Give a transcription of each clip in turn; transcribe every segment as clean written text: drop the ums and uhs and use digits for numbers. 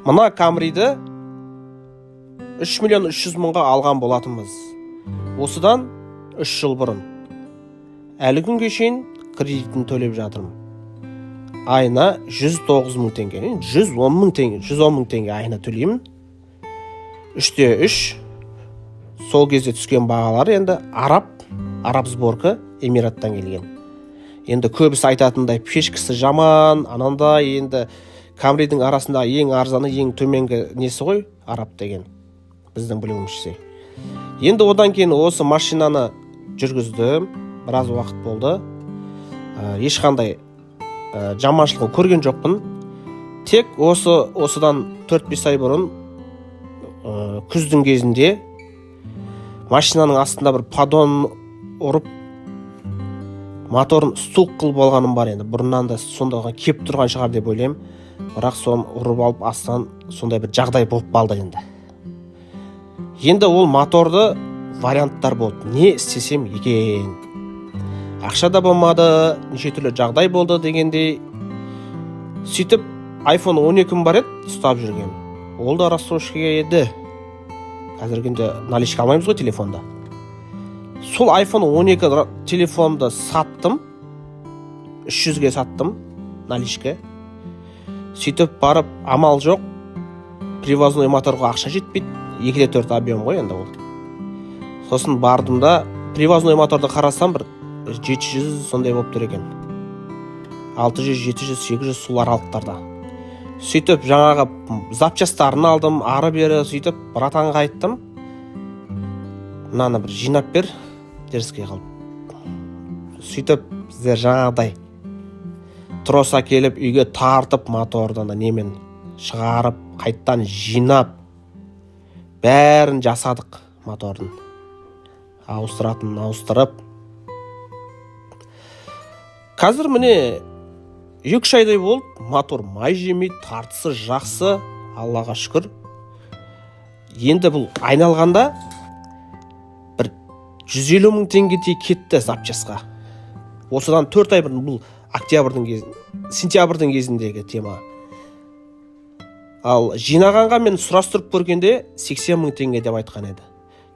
Мына Камриді 3.300.000-ға алған болатынбыз. Осыдан 3 жыл бұрын. Әлі күнге шейін кредитін төлеп жатырмын. Айына 109.000 теңге, 110.000 теңге айына төлеймін. 3/3 сол кезде түскен бағалар енді араб сборка Эмираттан келген. Енді көбісі айтатындай пешкісі жаман, анандай енді Камридің арасында ең арзаны, ең төменгі несі ғой, араб деген. Біздің білуімізше. Енді одан кейін осы машинаны жүргіздім, біраз уақыт болды. Ешқандай жаманшылығын көрген жоқпын. Тек осыдан 4-5 ай бұрын күздің кезінде машинаның астында бір поддон ұрып моторын стук қылып алғаным бар енді. Бұрыннан да сонда кеп тұрған шығар деп ойлаймын. Бірақ соны ұрып алып астан сондай бір жағдай болып қалды енді. Енді ол моторды варианттар болды. Не істесем екен? Ақша да болмады, неше түрлі жағдай болды дегендей. Сөйтіп iPhone 12 бар еді, ұстап жүрген. Ол да рассрочкаға еді. Қазіргінде наличка алмаймыз ғой телефонда. Сол iPhone 12 телефонды саттым. 300-ге саттым наличка. Сөйтіп барып амал жоқ. Привозной моторға ақша жетпейді. 2/4 объем ғой енді ол. Сосын бардым да привозной моторды қарасам бір 700 сондай болып тұр екен. 600, 700, 800 сол аралықтарда. Сөйтіп жаңағы запчастарын алдым, ары бері сөйтіп братанға айттым. Мынаны бір жинап бер, деріске қалып. Сөйтіп біздер жаңағыдай троса келіп үйге тартып мотордан да немен шығарып, қайттан жинап бәрін жасадық мотордың. Ауыстыратын ауыстырып. Қазір міне 2 айдай болды, мотор май жемейді, тартысы жақсы, Аллаға шүкір. Енді бұл айналғанда бір 150.000 теңгедей кетті запчасқа. Осыдан 4 ай бұрын, бұл сентябрьдің кезіндегі тема. Ал жинағанға мен сұрастырып көргенде 80.000 теңге деп айтқан еді.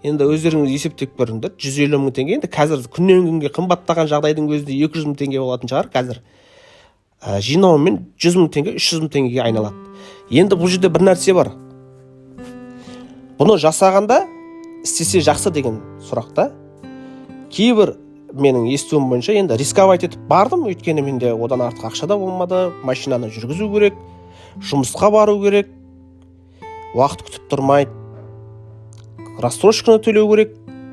Енді өздеріңіз есептеп көріңдер, 150.000 теңге. Енді қазір күннен күнге қымбаттаған жағдайдың өзінде 200.000 теңге болатын шығар қазір. Жинауымен 100.000 теңге, 300.000 теңгеге айналады. Енді бұл жерде бір нәрсе бар. Бұны жасағанда істесе жақсы деген сұрақта. Кейбір менің естуім бойынша енді рисковать етіп бардым, өйткені менде одан артық ақша да болмады, машинаны жүргізу керек, жұмысқа бару керек, уақыт күтіп тұрмайды, рассрочканы төлеу керек,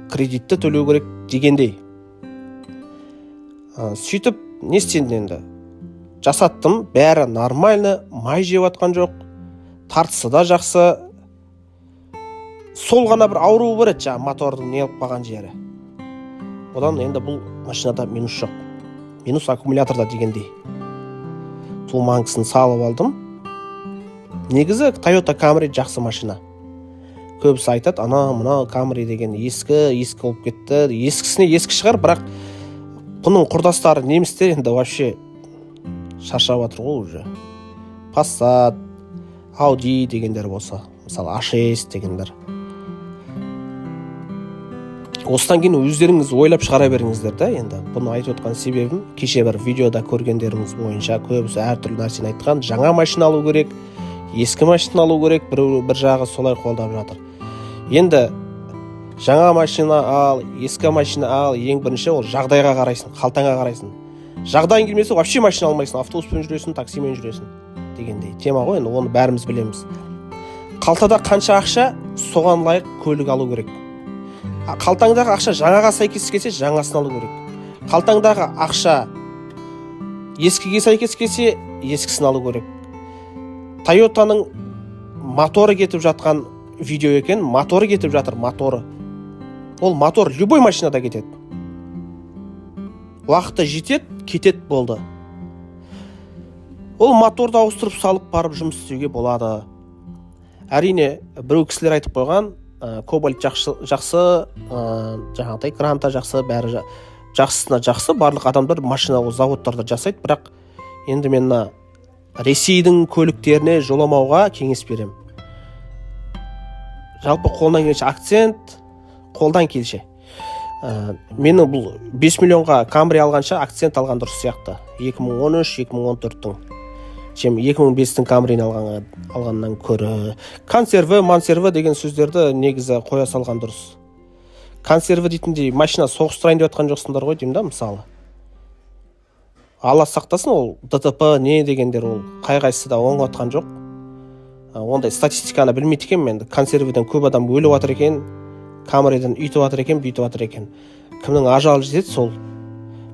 кредитті төлеу керек дегендей. Сөйтіп не істедім енді? Жасаттым, бәрі нормально, май жеп атқан жоқ, тартысы да жақсы. Сол ғана бір ауруы бар еді, мотордың не алып қалған жері. Одан енді бұл машинада минус жоқ. Минус аккумуляторда дегендей. Тулмаңкысын салып алдым. Негізі Toyota Camry жақсы машина. Көбісі айтады, мына Camry деген ескі болып кетті. Ескісіне ескі шығар, бірақ бұның құрдастары немістер енді вообще шаршап жатыр ғой уже. Passat, Audi дегендер болса, мысалы A6 дегендер. Осыдан кейін өздеріңіз ойлап шығара беріңіздер да, енді бұны айтып отқан себебім, кеше бір видеода көргендеріңіз бойынша көбісі әртүрлі нәрсені айтқан, жаңа машина алу керек, ескі машина алу керек, бір жағы солай қолдап жатыр. Енді жаңа машина ал, ескі машина ал, ең бірінші ол жағдайға қарайсың, қалтаңа қарайсың. Жағдайың келмесе, вообще машина алмайсың, автобуспен жүресің, таксимен жүресің дегендей тема ғой, енді оны бәріміз білеміз. Қалтада қанша ақша, соған лайық көлік алу керек. Қалтаңдағы ақша жаңаға сәйкес келсе, жаңасын алу керек. Қалтаңдағы ақша ескіге сәйкес келсе, ескісін алу керек. Toyota'ның моторы кетіп жатқан видео екен, моторы кетіп жатыр, моторы. Ол мотор любой машинада кетеді. Уақыты жетеді, кетеді болды. Ол моторды ауыстырып салып барып жұмыс істеуге болады. Әрине, біреу кісілер айтып қойған, кобальт жақсы, жаңағыдай гранта жақсы, бәрі жақсысына жақсы. Барлық адамдар машина заводтарда жасайды, бірақ енді мен Ресейдің көліктеріне жоламауға кеңес берем. Жалпы қолдан келсе акцент, қолдан келсе. Менің бұл 5 миллионға Camry алғанша акцент алған дұрыс сияқты. 2013-2014-тің. Чем 2005-тің Camry'ні алғаннан көрі. Консерві деген сөздерді негізі қоя салған дұрыс. Консерві дейтіндей машина соғыстырайын деп жатқан жоқсыңдар ғой деймін да, мысалы. Алла сақтасын, ол ДТП не дегендер ол қай-қайсысы да оңып жатқан жоқ. Ондай статистиканы білмейді екен мен. Консервіден көп адам өліп жатыр екен, Camry'ден үйтіп жатыр екен, бүйтіп жатыр екен. Кімнің ажалы жетеді, сол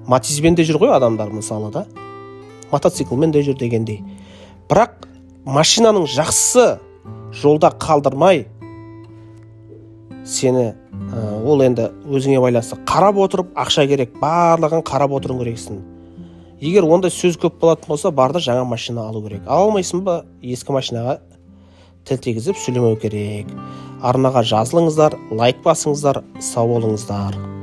матизбен де жүр ғой адамдар, мысалы да. Мотоциклмен де жүр дегендей. Бірақ машинаның жақсысы жолда қалдырмай сені, ол енді өзіңе байланысты. Қарап отырып ақша керек, барлығын қарап отыруың керексің. Егер ондай сөз көп болатын болса, барды жаңа машина алу керек. Ала алмайсың ба, ескі машинаға тіл тигізіп сөйлемеу керек. Арнаға жазылыңыздар, лайк басыңыздар, сау болыңыздар.